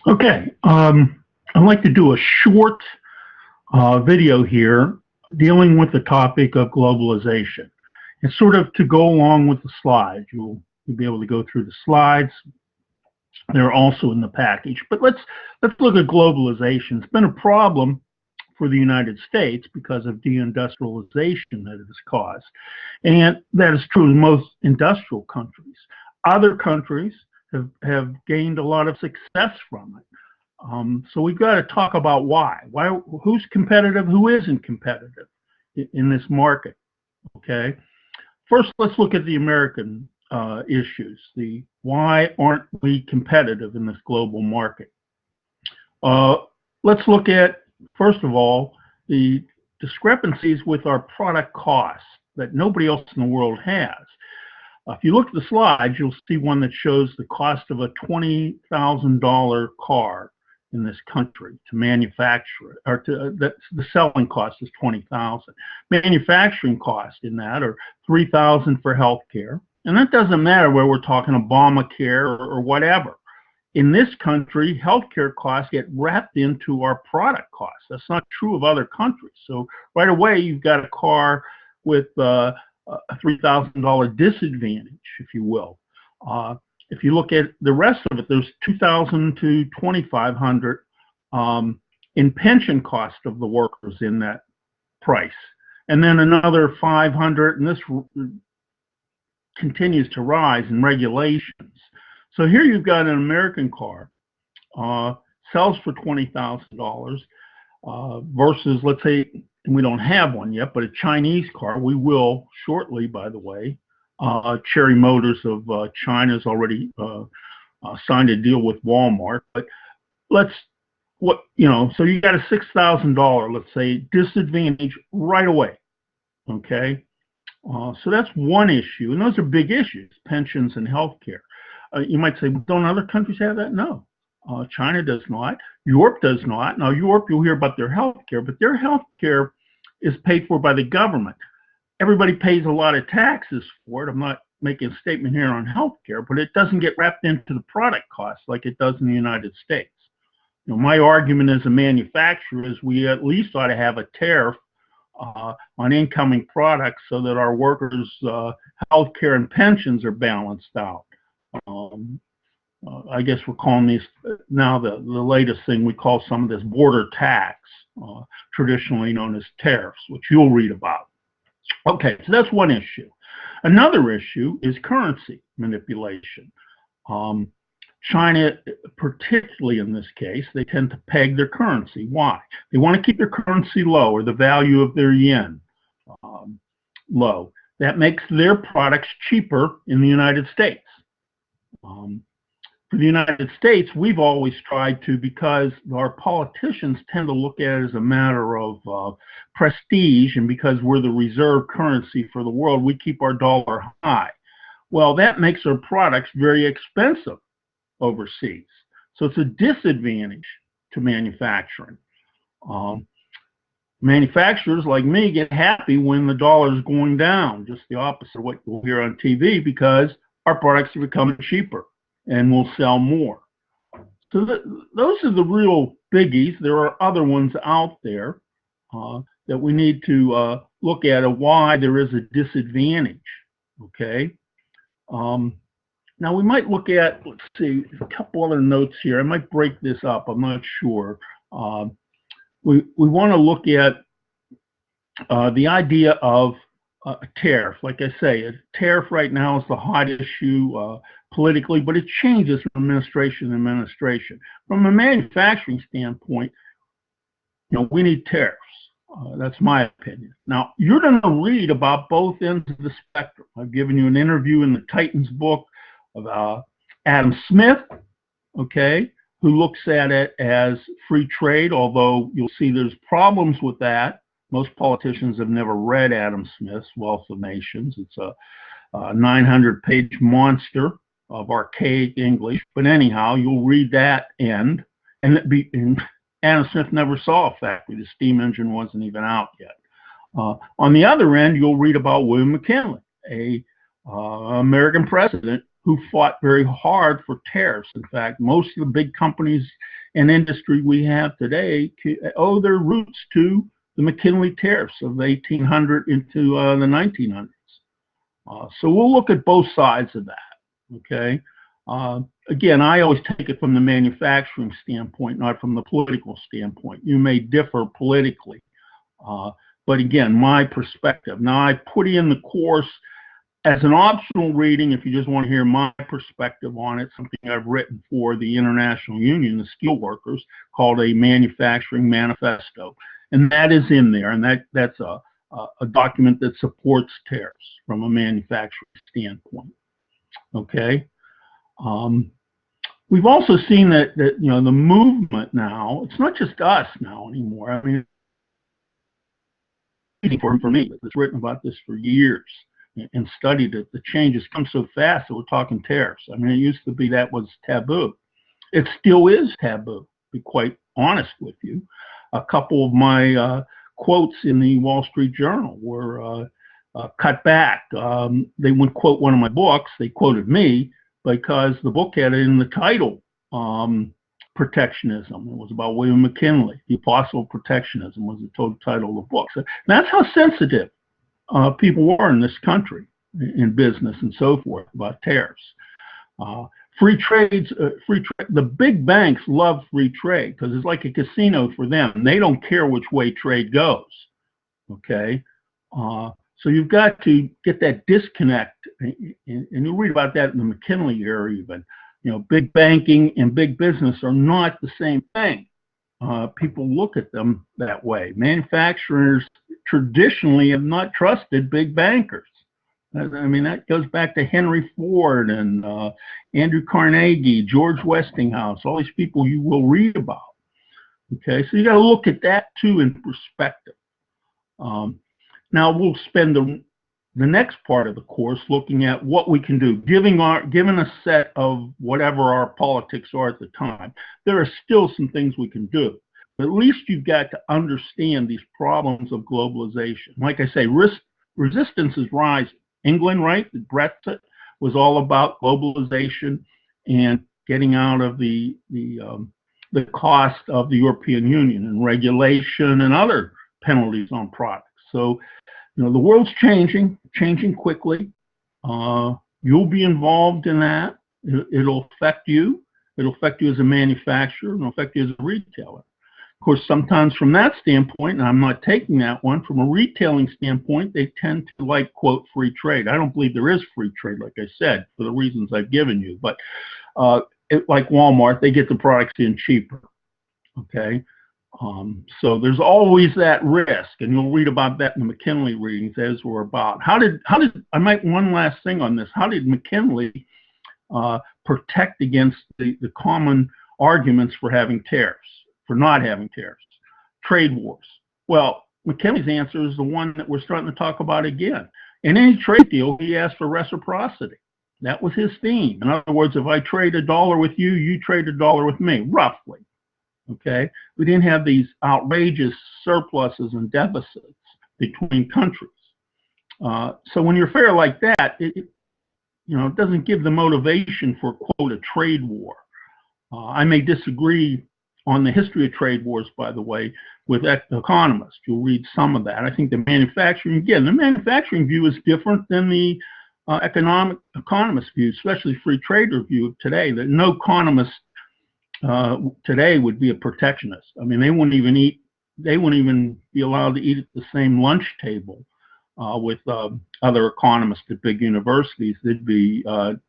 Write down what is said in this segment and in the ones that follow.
Okay, I'd like to do a short video here dealing with the topic of globalization. It's sort of to go along with the slides. You'll be able to go through the slides. They're also in the package. But let's look at globalization. It's been a problem for the United States because of deindustrialization that it has caused. And that is true in most industrial countries. Other countries have gained a lot of success from it. So we've got to talk about why. Who's competitive, who isn't competitive in this market, okay? First, let's look at the American issues. Why aren't we competitive in this global market? Let's look at, first of all, the discrepancies with our product costs that nobody else in the world has. If you look at the slides, you'll see one that shows the cost of a $20,000 car in this country to manufacture it, or the selling cost is $20,000. Manufacturing costs in that are $3,000 for healthcare, and that doesn't matter where we're talking Obamacare or whatever. In this country, healthcare costs get wrapped into our product costs. That's not true of other countries. So right away, you've got a car with a $3,000 disadvantage, if you will. If you look at the rest of it, there's $2,000 to $2,500 in pension cost of the workers in that price, and then another $500, and this continues to rise in regulations. So here you've got an American car sells for $20,000 versus, let's say, and we don't have one yet, but a Chinese car. We will shortly, by the way. Cherry Motors of China has already signed a deal with Walmart. But so you got a $6,000, let's say, disadvantage right away. Okay, so that's one issue, and those are big issues: pensions and healthcare. You might say, don't other countries have that? No, China does not. Europe does not. Now, Europe, you'll hear about their healthcare, but their healthcare is paid for by the government. Everybody pays a lot of taxes for it. I'm not making a statement here on healthcare, but it doesn't get wrapped into the product costs like it does in the United States. My argument as a manufacturer is we at least ought to have a tariff on incoming products so that our workers' healthcare and pensions are balanced out. I guess we're calling these now the latest thing. We call some of this border tax, traditionally known as tariffs, which you'll read about. Okay, so that's one issue. Another issue is currency manipulation. China, particularly in this case, they tend to peg their currency. Why? They want to keep their currency low, or the value of their yen low. That makes their products cheaper in the United States. For the United States, we've always tried to, because our politicians tend to look at it as a matter of prestige, and because we're the reserve currency for the world, we keep our dollar high. Well, that makes our products very expensive overseas. So it's a disadvantage to manufacturing. Manufacturers like me get happy when the dollar is going down, just the opposite of what you'll hear on TV, because our products are becoming cheaper and will sell more. So those are the real biggies. There are other ones out there that we need to look at why there is a disadvantage, okay? Now we might look at, let's see, a couple other notes here. I might break this up, I'm not sure. We want to look at the idea of a tariff. Like I say, a tariff right now is the hot issue politically, but it changes from administration to administration. From a manufacturing standpoint, we need tariffs. That's my opinion. Now, you're going to read about both ends of the spectrum. I've given you an interview in the Titans book of Adam Smith, okay, who looks at it as free trade, although you'll see there's problems with that. Most politicians have never read Adam Smith's Wealth of Nations. It's a 900-page monster of archaic English. But anyhow, you'll read that end, and Adam Smith never saw a factory. The steam engine wasn't even out yet. On the other end, you'll read about William McKinley, a American president who fought very hard for tariffs. In fact, most of the big companies and industry we have today owe their roots to the McKinley tariffs of the 1800 into the 1900s. So we'll look at both sides of that, okay? Again, I always take it from the manufacturing standpoint, not from the political standpoint. You may differ politically, but again, my perspective. Now, I put in the course as an optional reading, if you just want to hear my perspective on it, something I've written for the International Union, the Steelworkers, called a Manufacturing Manifesto. And that is in there, and that's a document that supports tariffs from a manufacturing standpoint. Okay. We've also seen that you know, the movement now, it's not just us now anymore. I mean, for me, it's written about this for years and studied it. The changes come so fast that we're talking tariffs. I mean, it used to be that was taboo. It still is taboo, to be quite honest with you. A couple of my quotes in the Wall Street Journal were cut back. They wouldn't quote one of my books. They quoted me because the book had it in the title, Protectionism. It was about William McKinley. The Apostle of Protectionism was the total title of the book. So that's how sensitive people were in this country, in business and so forth, about tariffs. Free trades, the big banks love free trade because it's like a casino for them. They don't care which way trade goes. Okay, so you've got to get that disconnect, and you'll read about that in the McKinley era even. You know, big banking and big business are not the same thing. People look at them that way. Manufacturers traditionally have not trusted big bankers. I mean, that goes back to Henry Ford and Andrew Carnegie, George Westinghouse, all these people you will read about. Okay, so you got to look at that too in perspective. Now we'll spend the next part of the course looking at what we can do, given a set of whatever our politics are at the time. There are still some things we can do. But at least you've got to understand these problems of globalization. Like I say, resistance is rising. England, right? The Brexit was all about globalization and getting out of the cost of the European Union and regulation and other penalties on products. So, you know, the world's changing quickly. You'll be involved in that. It'll affect you. It'll affect you as a manufacturer. It'll affect you as a retailer. Of course, sometimes from that standpoint, and I'm not taking that one, from a retailing standpoint, they tend to like, quote, free trade. I don't believe there is free trade, like I said, for the reasons I've given you. But like Walmart, they get the products in cheaper, okay? So there's always that risk, and you'll read about that in the McKinley readings as we're about. One last thing on this. How did McKinley protect against the common arguments for having tariffs? For not having tariffs, trade wars. Well, McKinley's answer is the one that we're starting to talk about again. In any trade deal, he asked for reciprocity. That was his theme. In other words, if I trade $1 with you, you trade $1 with me, roughly. Okay? We didn't have these outrageous surpluses and deficits between countries. So when you're fair like that, it doesn't give the motivation for, quote, a trade war. I may disagree on the history of trade wars, by the way, with economists. You'll read some of that. I think the manufacturing view is different than the economist view, especially free trader view today, that no economist today would be a protectionist. I mean, they wouldn't even be allowed to eat at the same lunch table with other economists at big universities. They'd be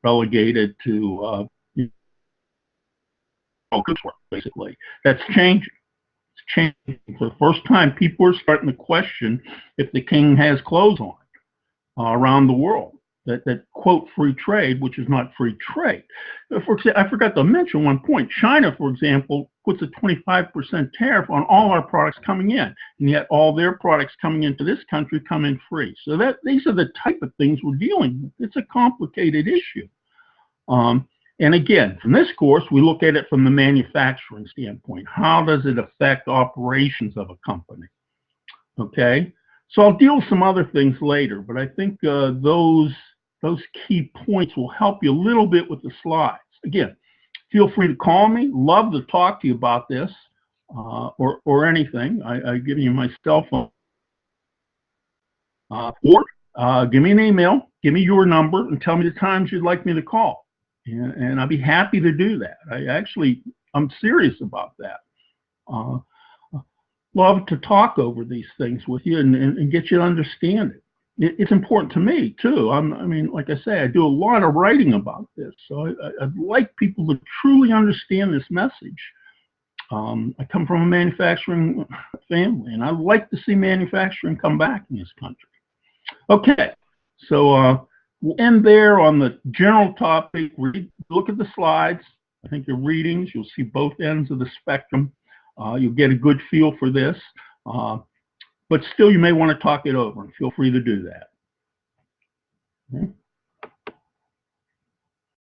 relegated to work, basically. That's changing. It's changing. For the first time, people are starting to question if the king has clothes on around the world. That quote free trade, which is not free trade. For example, I forgot to mention one point. China, for example, puts a 25% tariff on all our products coming in, and yet all their products coming into this country come in free. So these are the type of things we're dealing with. It's a complicated issue. And again, from this course, we look at it from the manufacturing standpoint. How does it affect operations of a company? Okay, so I'll deal with some other things later, but I think those those key points will help you a little bit with the slides. Again, feel free to call me. Love to talk to you about this or anything. I've given you my cell phone. Or give me an email, give me your number, and tell me the times you'd like me to call. And I'll be happy to do that. I'm serious about that. Love to talk over these things with you and get you to understand it. It's important to me too. I mean, like I say, I do a lot of writing about this, so I'd like people to truly understand this message. I come from a manufacturing family, and I'd like to see manufacturing come back in this country. Okay, so we'll end there on the general topic. Look at the slides. I think the readings, you'll see both ends of the spectrum. You'll get a good feel for this. But still, you may want to talk it over, and feel free to do that. Okay.